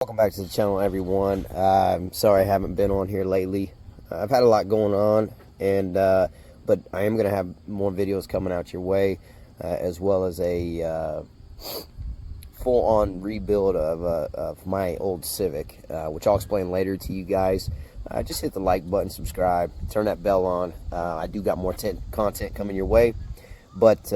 Welcome back to the channel, everyone. I'm sorry I haven't been on here lately. I've had a lot going on, and but I am going to have more videos coming out your way, as well as a full-on rebuild of my old Civic, which I'll explain later to you guys. Just hit the like button, subscribe, turn that bell on. I do got more content coming your way, but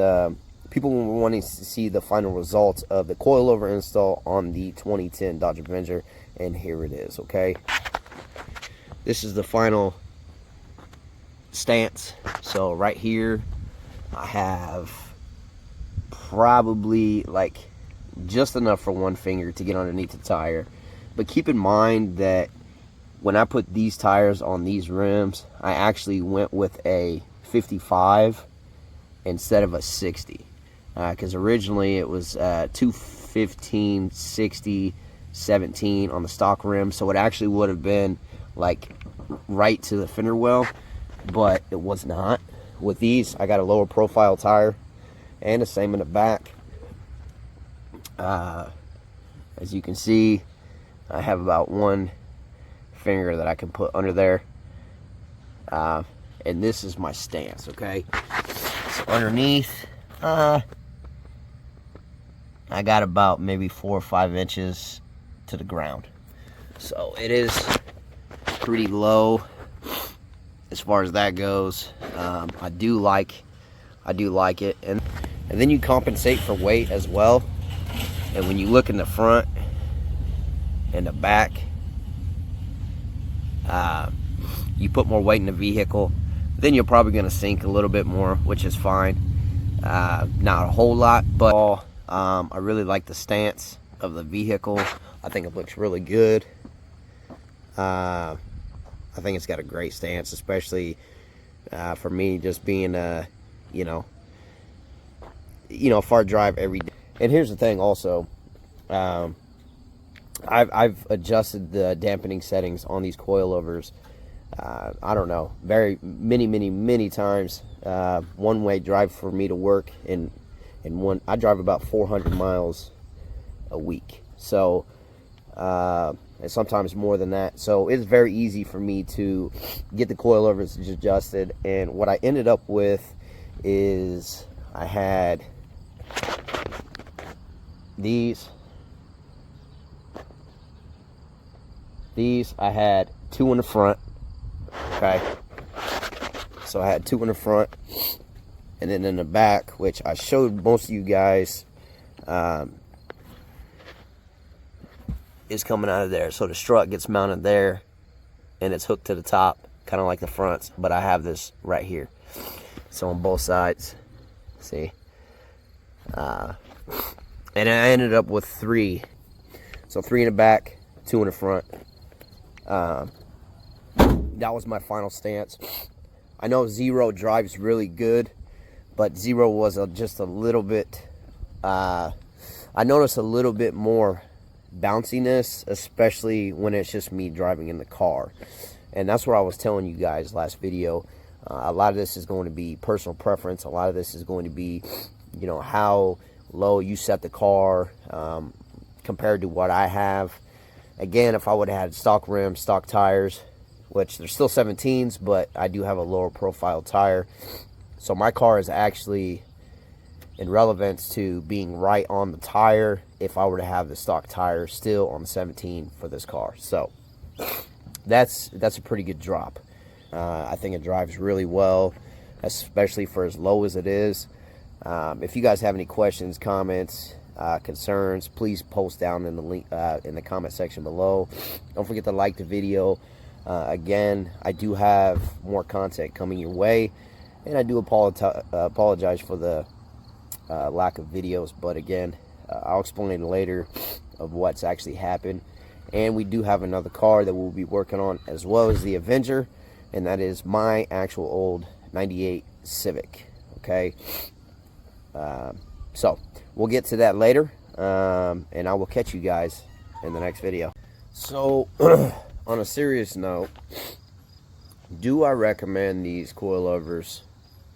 people were wanting to see the final results of the coilover install on the 2010 Dodge Avenger, and here it is. Okay, this is the final stance. So right here I have probably like just enough for one finger to get underneath the tire, but keep in mind that when I put these tires on these rims, I actually went with a 55 instead of a 60. Because originally it was 215, 60, 17 on the stock rim, so it actually would have been like right to the fender well, but it was not. With these, I got a lower profile tire, and the same in the back. As you can see, I have about one finger that I can put under there, and this is my stance. Okay, so underneath, I got about maybe 4 or 5 inches to the ground, so it is pretty low as far as that goes. I do like it, and then you compensate for weight as well. And when you look in the front and the back, you put more weight in the vehicle, then you're probably going to sink a little bit more, which is fine. Not a whole lot, but I really like the stance of the vehicle. I think it looks really good. I think it's got a great stance, especially for me, just being a far drive every day. And here's the thing also, I've adjusted the dampening settings on these coilovers. I don't know, many times. One way drive for me to work, and I drive about 400 miles a week, so and sometimes more than that. So it's very easy for me to get the coilovers adjusted. And what I ended up with is I had these. I had 2 in the front. Okay, so I had 2 in the front, and then in the back, which I showed most of you guys, is coming out of there. So the strut gets mounted there, and it's hooked to the top, kind of like the fronts. But I have this right here, so on both sides, see. And I ended up with 3. So 3 in the back, 2 in the front. That was my final stance. I know Zero drives really good, but Zero was just a little bit, I noticed a little bit more bounciness, especially when it's just me driving in the car. And that's what I was telling you guys last video. A lot of this is going to be personal preference. A lot of this is going to be, how low you set the car compared to what I have. Again, if I would have had stock rims, stock tires, which they're still 17s, but I do have a lower profile tire. So my car is actually in relevance to being right on the tire if I were to have the stock tire still on the 17 for this car. So that's a pretty good drop. I think it drives really well, especially for as low as it is. If you guys have any questions, comments, concerns, please post down in the link in the comment section below. Don't forget to like the video. Again, I do have more content coming your way, and I do apologize for the lack of videos, but again, I'll explain later of what's actually happened. And we do have another car that we'll be working on, as well as the Avenger, and that is my actual old 98 Civic. Okay, so we'll get to that later, and I will catch you guys in the next video. So on a serious note, do I recommend these coilovers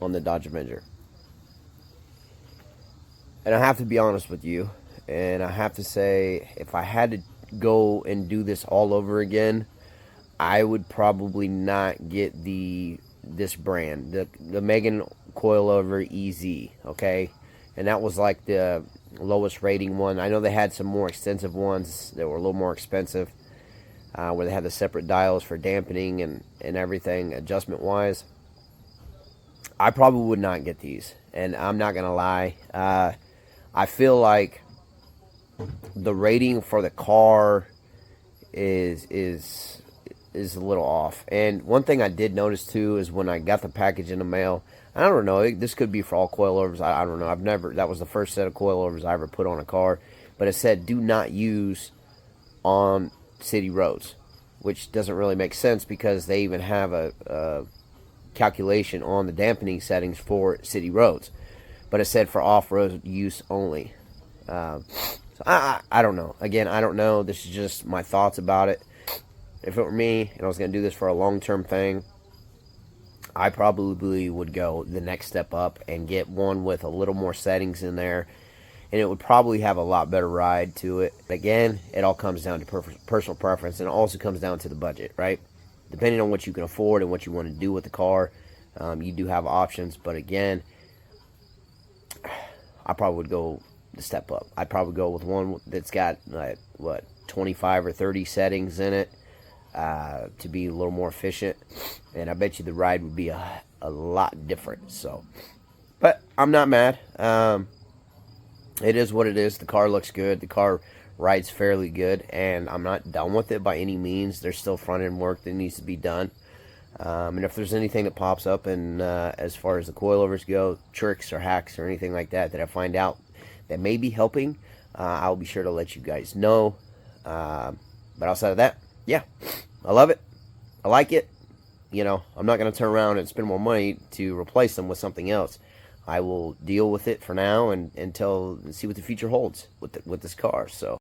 on the Dodge Avenger? And I have to be honest with you, and I have to say, if I had to go and do this all over again, I would probably not get this brand, the Megan Coilover EZ, okay? And that was like the lowest rating one. I know they had some more extensive ones that were a little more expensive, where they had the separate dials for dampening and everything, adjustment wise. I probably would not get these, and I'm not gonna lie. I feel like the rating for the car is a little off. And one thing I did notice too is when I got the package in the mail, I don't know, this could be for all coilovers. I don't know. That was the first set of coilovers I ever put on a car, but it said do not use on city roads, which doesn't really make sense because they even have a calculation on the dampening settings for city roads, but it said for off-road use only. So I don't know. Again, I don't know. This is just my thoughts about it. If it were me and I was going to do this for a long-term thing, I probably would go the next step up and get one with a little more settings in there, and it would probably have a lot better ride to it. Again, it all comes down to personal preference, and it also comes down to the budget, right? Depending on what you can afford and what you want to do with the car, you do have options. But again, I probably would go the step up. I'd probably go with one that's got, like, what, 25 or 30 settings in it, to be a little more efficient. And I bet you the ride would be a lot different. So, but I'm not mad. It is what it is. The car looks good. The car rides fairly good, and I'm not done with it by any means. There's still front end work that needs to be done, and if there's anything that pops up, and as far as the coilovers go, tricks or hacks or anything like that I find out that may be helping, I'll be sure to let you guys know. But outside of that, yeah, I love it. I like it. You know, I'm not going to turn around and spend more money to replace them with something else. I will deal with it for now and until see what the future holds with this car. So